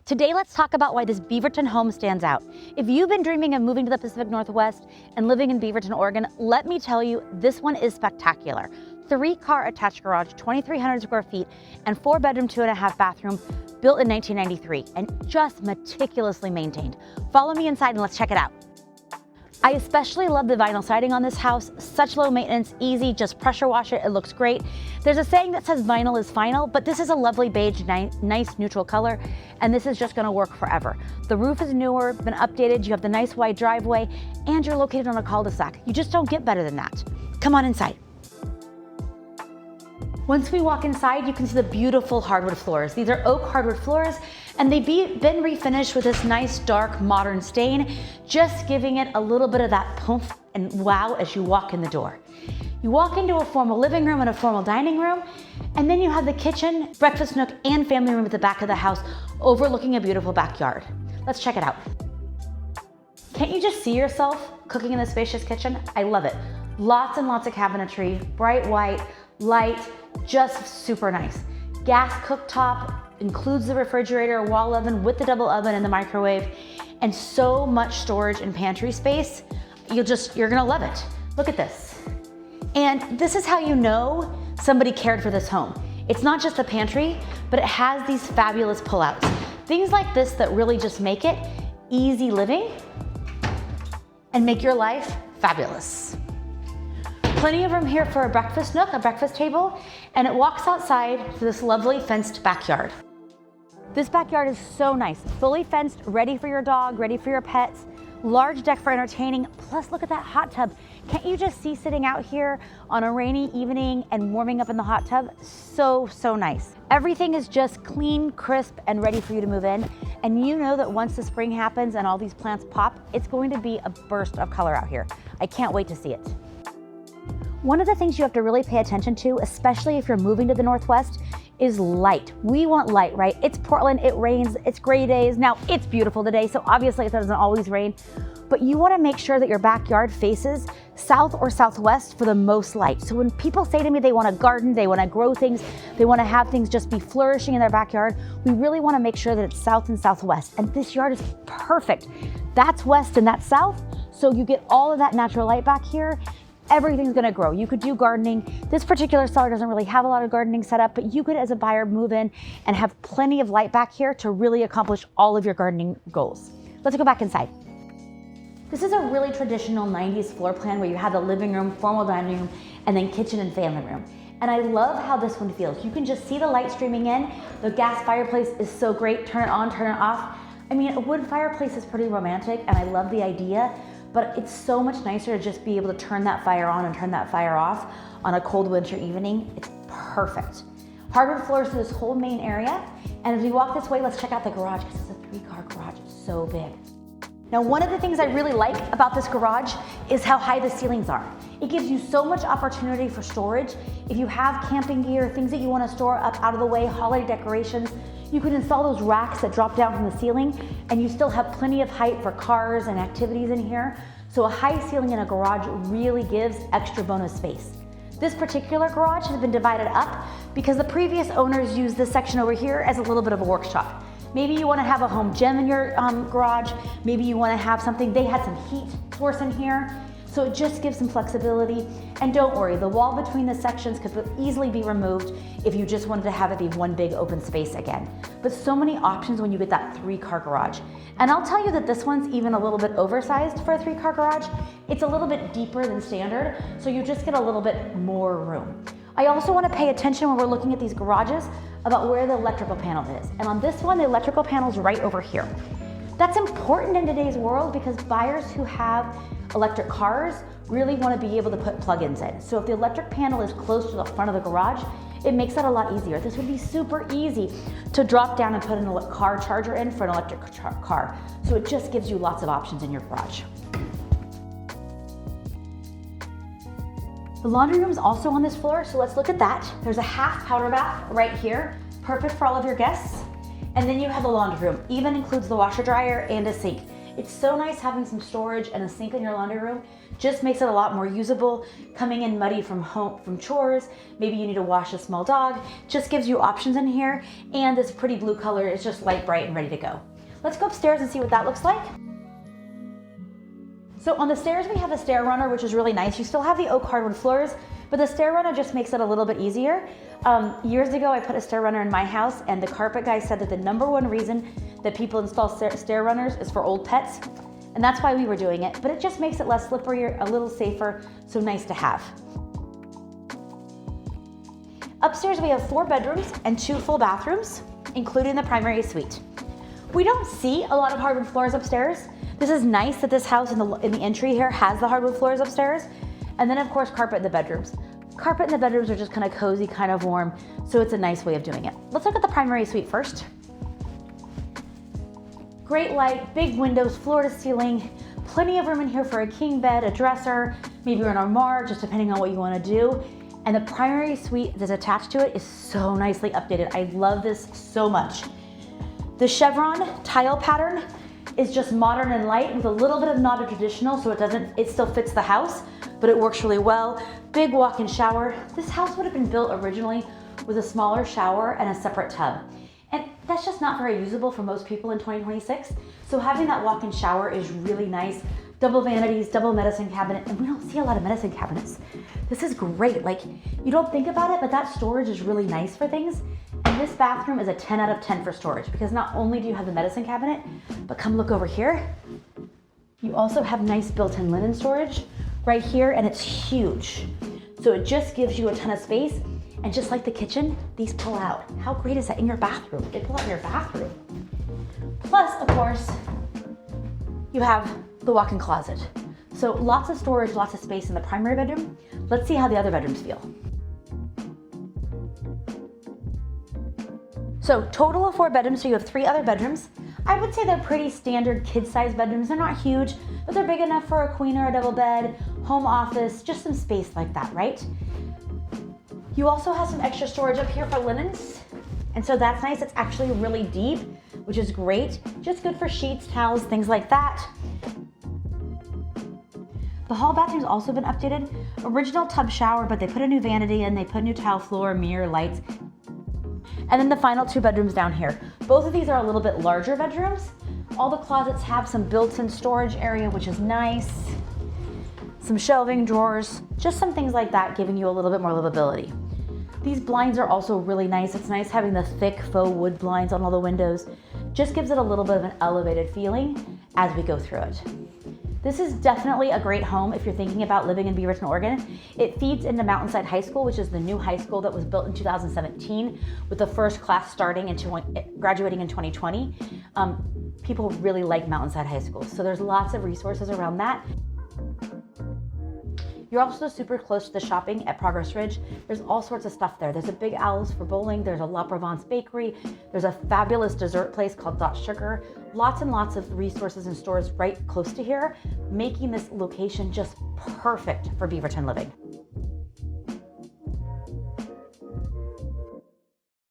Today, let's talk about why this Beaverton home stands out. If you've been dreaming of moving to the Pacific Northwest and living in Beaverton, Oregon, let me tell you, this one is spectacular. 3-car attached garage, 2,300 square feet, and 4-bedroom, 2.5 bathroom, built in 1993, and just meticulously maintained. Follow me inside and let's check it out. I especially love the vinyl siding on this house. Such low maintenance, easy, just pressure wash it, it looks great. There's a saying that says vinyl is final, but this is a lovely beige, nice neutral color, and this is just gonna work forever. The roof is newer, been updated, you have the nice wide driveway, and you're located on a cul-de-sac. You just don't get better than that. Come on inside. Once we walk inside, you can see the beautiful hardwood floors. These are oak hardwood floors, and they've been refinished with this nice, dark, modern stain, just giving it a little bit of that poof and wow as you walk in the door. You walk into a formal living room and a formal dining room, and then you have the kitchen, breakfast nook, and family room at the back of the house, overlooking a beautiful backyard. Let's check it out. Can't you just see yourself cooking in the spacious kitchen? I love it. Lots and lots of cabinetry, bright white, light, just super nice. Gas cooktop, includes the refrigerator, wall oven with the double oven and the microwave, and so much storage and pantry space. You're gonna love it. Look at this. And this is how you know somebody cared for this home. It's not just a pantry, but it has these fabulous pullouts. Things like this that really just make it easy living and make your life fabulous. Plenty of room here for a breakfast nook, a breakfast table, and it walks outside to this lovely fenced backyard. This backyard is so nice, fully fenced, ready for your dog, ready for your pets, large deck for entertaining, plus look at that hot tub. Can't you just see sitting out here on a rainy evening and warming up in the hot tub? So nice. Everything is just clean, crisp, and ready for you to move in. And you know that once the spring happens and all these plants pop, it's going to be a burst of color out here. I can't wait to see it. One of the things you have to really pay attention to, especially if you're moving to the Northwest, is light. We want light, right? It's Portland, it rains, it's gray days. Now, it's beautiful today, so obviously it doesn't always rain, but you wanna make sure that your backyard faces south or southwest for the most light. So when people say to me they wanna garden, they wanna grow things, they wanna have things just be flourishing in their backyard, we really wanna make sure that it's south and southwest, and this yard is perfect. That's west and that's south, so you get all of that natural light back here. Everything's gonna grow. You could do gardening. This particular seller doesn't really have a lot of gardening set up, but you could, as a buyer, move in and have plenty of light back here to really accomplish all of your gardening goals. Let's go back inside. This is a really traditional 90s floor plan where you have the living room, formal dining room, and then kitchen and family room. And I love how this one feels. You can just see the light streaming in. The gas fireplace is so great. Turn it on, turn it off. I mean, a wood fireplace is pretty romantic, and I love the idea, but it's so much nicer to just be able to turn that fire on and turn that fire off on a cold winter evening. It's perfect. Hardwood floors through this whole main area. And as we walk this way, let's check out the garage, because it's a 3-car garage. It's so big. Now, one of the things I really like about this garage is how high the ceilings are. It gives you so much opportunity for storage. If you have camping gear, things that you want to store up out of the way, holiday decorations, you can install those racks that drop down from the ceiling, and you still have plenty of height for cars and activities in here. So a high ceiling in a garage really gives extra bonus space. This particular garage has been divided up because the previous owners used this section over here as a little bit of a workshop. Maybe you want to have a home gym in your garage. Maybe you want to have something. They had some heat source in here. So it just gives some flexibility. And don't worry, the wall between the sections could easily be removed if you just wanted to have it be one big open space again. But so many options when you get that 3-car garage. And I'll tell you that this one's even a little bit oversized for a 3-car garage. It's a little bit deeper than standard, so you just get a little bit more room. I also want to pay attention when we're looking at these garages about where the electrical panel is. And on this one, the electrical panel is right over here. That's important in today's world because buyers who have electric cars really want to be able to put plug-ins in. So if the electric panel is close to the front of the garage, it makes that a lot easier. This would be super easy to drop down and put a car charger in for an electric car. So it just gives you lots of options in your garage. The laundry room is also on this floor, so let's look at that. There's a half powder bath right here, perfect for all of your guests. And then you have the laundry room, even includes the washer dryer and a sink. It's so nice having some storage and a sink in your laundry room. Just makes it a lot more usable. Coming in muddy from chores, maybe you need to wash a small dog, just gives you options in here. And this pretty blue color is just light bright and ready to go. Let's go upstairs and see what that looks like. So on the stairs, we have a stair runner, which is really nice. You still have the oak hardwood floors, but the stair runner just makes it a little bit easier. Years ago, I put a stair runner in my house, and the carpet guy said that the #1 reason that people install stair runners is for old pets, and that's why we were doing it, but it just makes it less slippery, a little safer, so nice to have. Upstairs, we have 4 bedrooms and 2 full bathrooms, including the primary suite. We don't see a lot of hardwood floors upstairs. This is nice that this house in the entry here has the hardwood floors upstairs. And then of course, carpet in the bedrooms. Carpet in the bedrooms are just kind of cozy, kind of warm, so it's a nice way of doing it. Let's look at the primary suite first. Great light, big windows, floor to ceiling, plenty of room in here for a king bed, a dresser, maybe an armoire, just depending on what you want to do. And the primary suite that's attached to it is so nicely updated. I love this so much. The chevron tile pattern is just modern and light with a little bit of nod to traditional, so it still fits the house, but it works really well. Big walk-in shower. This house would have been built originally with a smaller shower and a separate tub. And that's just not very usable for most people in 2026. So having that walk-in shower is really nice. Double vanities, double medicine cabinet, and we don't see a lot of medicine cabinets. This is great. Like, you don't think about it, but that storage is really nice for things. And this bathroom is a 10 out of 10 for storage, because not only do you have the medicine cabinet, but come look over here. You also have nice built-in linen storage right here, and it's huge. So it just gives you a ton of space. And just like the kitchen, these pull out. How great is that in your bathroom? They pull out in your bathroom. Plus, of course, you have the walk-in closet. So lots of storage, lots of space in the primary bedroom. Let's see how the other bedrooms feel. So total of 4 bedrooms, so you have 3 other bedrooms. I would say they're pretty standard kid-sized bedrooms. They're not huge, but they're big enough for a queen or a double bed, home office, just some space like that, right? You also have some extra storage up here for linens. And so that's nice. It's actually really deep, which is great. Just good for sheets, towels, things like that. The hall bathroom's also been updated. Original tub shower, but they put a new vanity in, they put a new tile floor, mirror, lights. And then the final 2 bedrooms down here. Both of these are a little bit larger bedrooms. All the closets have some built-in storage area, which is nice. Some shelving, drawers, just some things like that, giving you a little bit more livability. These blinds are also really nice. It's nice having the thick faux wood blinds on all the windows. Just gives it a little bit of an elevated feeling as we go through it. This is definitely a great home if you're thinking about living in Beaverton, Oregon. It feeds into Mountainside High School, which is the new high school that was built in 2017 with the first class starting graduating in 2020. People really like Mountainside High School, so there's lots of resources around that. You're also super close to the shopping at Progress Ridge. There's all sorts of stuff there. There's a Big Owl's for bowling. There's a La Provence bakery. There's a fabulous dessert place called Dot Sugar. Lots and lots of resources and stores right close to here, making this location just perfect for Beaverton living.